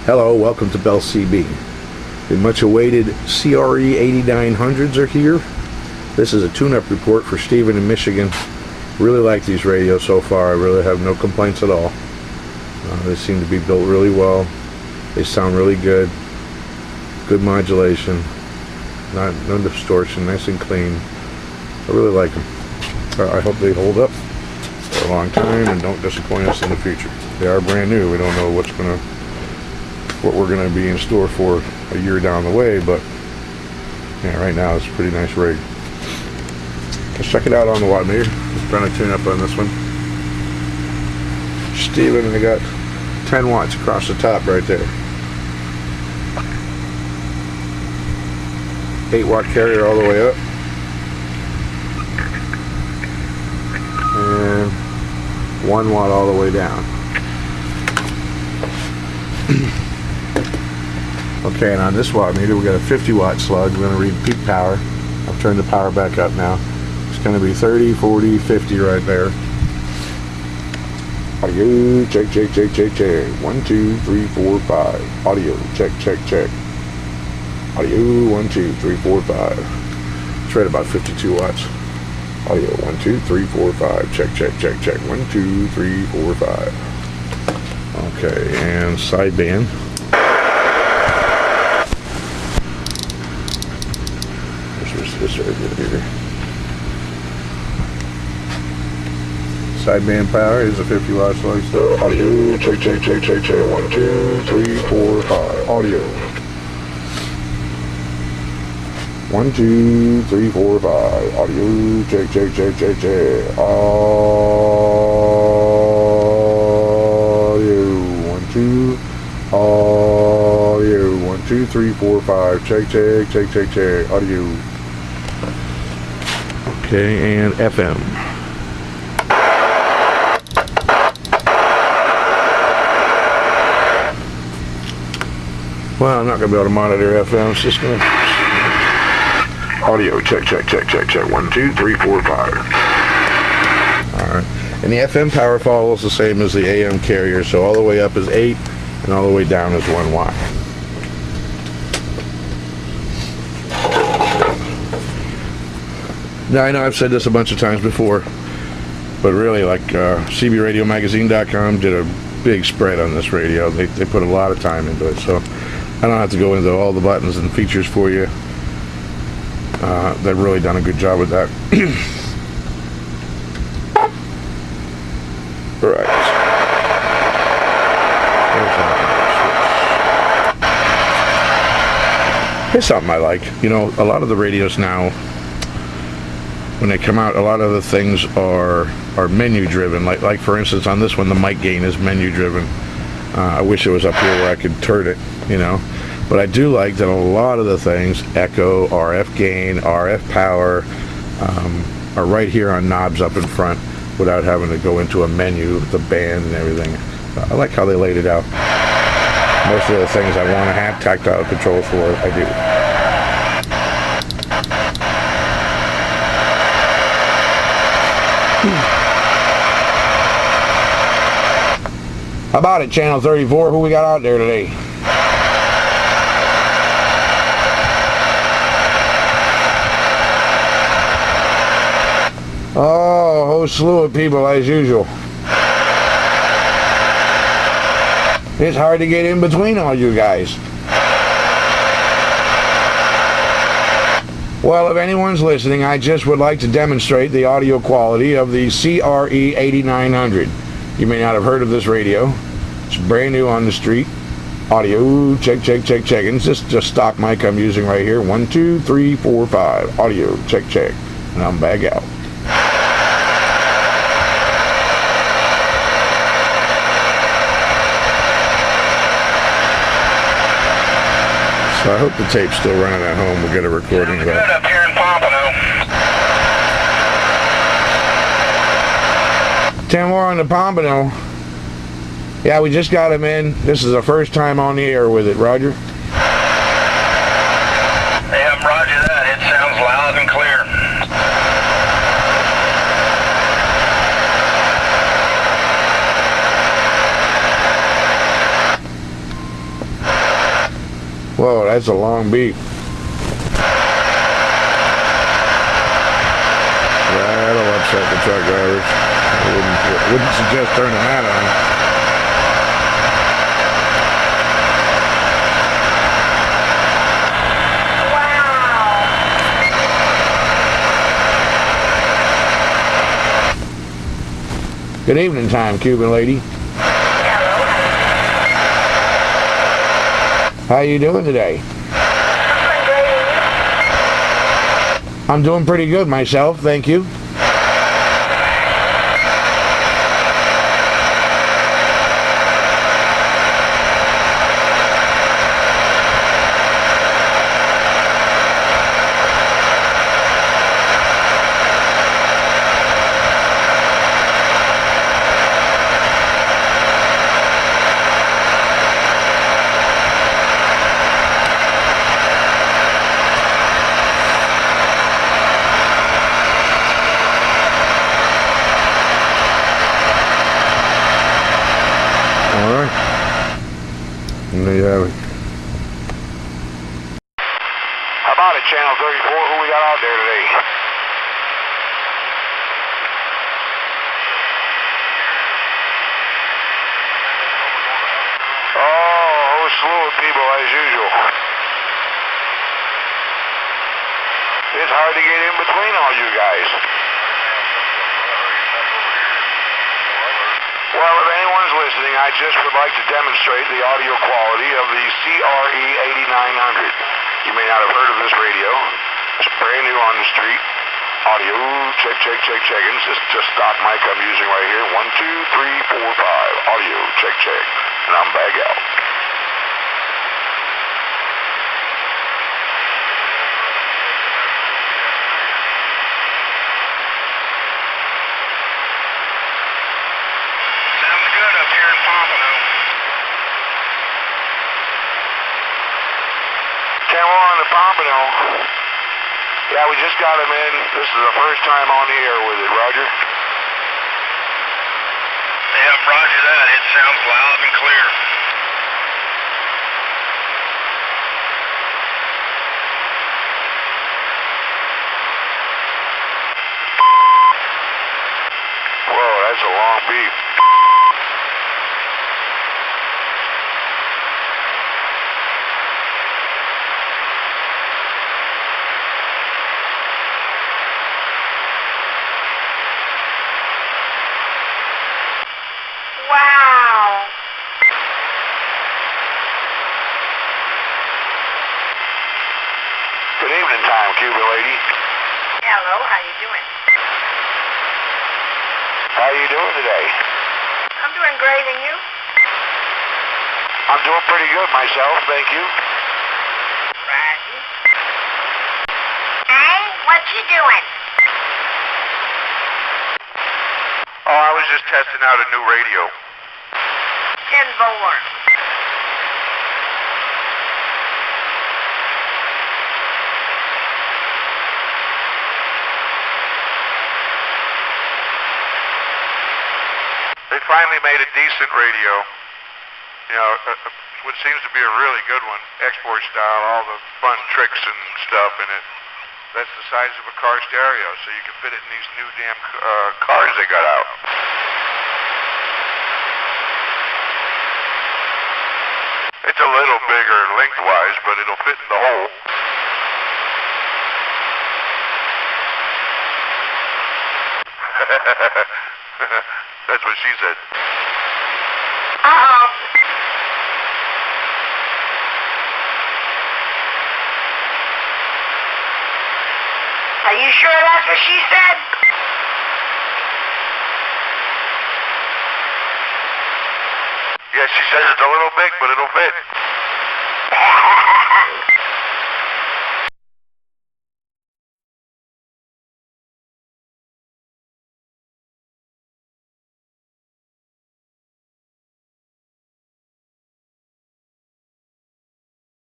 Hello, welcome to Bell CB. The much awaited CRE 8900s are here. This is a tune-up report for Stephan in Michigan. Really like these radios so far. I really have no complaints at all. They seem to be built really well. They sound really good. Good modulation. No distortion. Nice and clean. I really like them. I hope they hold up for a long time and don't disappoint us in the future. They are brand new. We don't know what we're going to be in store for a year down the way, but yeah, right now it's a pretty nice rig. Let's check it out on the watt meter. I'm trying to tune up on this one. Stephan, I got 10 watts across the top right there. 8-watt carrier all the way up. And 1 watt all the way down. Okay, and on this watt meter we got a 50-watt slug. We're going to read peak power. I've turned the power back up now. It's going to be 30, 40, 50 right there. Audio, check, check, check, check, check. 1, 2, 3, 4, 5. Audio, check, check, check. Audio, 1, 2, 3, 4, 5. It's right about 52 watts. Audio, 1, 2, 3, 4, 5. Check, check, check, check. 1, 2, 3, 4, 5. Okay, and sideband. This right here. Sideband power is a 50 watt slug stuff. Audio, check, check, check, check, check. 1, 2, 3, 4, 5. Audio. 1, 2, 3, 4, 5. Audio, check, check, check, check, check. Audio. 1, 2. Audio. 1, 2, 3, 4, 5. Check, check, check, check, check. Audio. Okay, and FM. Well, I'm not going to be able to monitor FM. It's just going to... Audio, check, check, check, check, check. 1, 2, 3, 4, 5. Alright. And the FM power follows the same as the AM carrier, so all the way up is 8, and all the way down is 1 watt. Now, I know I've said this a bunch of times before, but really, like CBRadioMagazine.com did a big spread on this radio. They put a lot of time into it, so I don't have to go into all the buttons and features for you. They've really done a good job with that. Right. Here's something I like. You know, a lot of the radios now, when they come out, a lot of the things are menu driven. Like for instance, on this one, the mic gain is menu driven. I wish it was up here where I could turn it, you know. But I do like that a lot of the things, echo, RF gain, RF power, are right here on knobs up in front without having to go into a menu with the band and everything. I like how they laid it out. Most of the things I want to have tactile controls for, I do. How about it, Channel 34? Who we got out there today? Oh, a whole slew of people as usual. It's hard to get in between all you guys. Well, if anyone's listening, I just would like to demonstrate the audio quality of the CRE 8900. You may not have heard of this radio. It's brand new on the street. Audio, check, check, check, check. And it's just a stock mic I'm using right here. 1, 2, 3, 4, 5. Audio, check, check. And I'm back out. So I hope the tape's still running at home. We'll get a recording of that. Good up here in Pompano. 10 more on the Pompano. Yeah, we just got him in. This is the first time on the air with it, Roger. Yeah, roger that. It sounds loud and clear. Whoa, that's a long beep. That'll upset the truck drivers. I wouldn't suggest turning that on. Good evening time, Cuban lady. How you doing today? I'm doing pretty good myself, thank you. And there you have it. How about it, Channel 34? Who we got out there today? Oh, whole slew of people as usual. It's hard to get in between all you guys. Well, if anyone's listening, I just would like to demonstrate the audio quality of the CRE 8900. You may not have heard of this radio. It's brand new on the street. Audio, check. And it's just a stock mic I'm using right here. 1, 2, 3, 4, 5. Audio, check. And I'm back out. On the Pompano. Yeah, we just got him in. This is the first time on the air with it, Roger. Yep, roger that. It sounds loud and clear. Whoa, that's a long beep. Wow. Good evening time, Cuban lady. Hello, how you doing? How you doing today? I'm doing great, and you? I'm doing pretty good myself, thank you. Righty. Hey, what you doing? Oh, I was just testing out a new radio. 10-4. They finally made a decent radio. You know, what seems to be a really good one. Export style, all the fun tricks and stuff in it. That's the size of a car stereo, so you can fit it in these new damn cars they got out. It's a little bigger lengthwise, but it'll fit in the hole. That's what she said. Uh-oh. Are you sure that's what she said? Yeah, she says it's a little big, but it'll fit.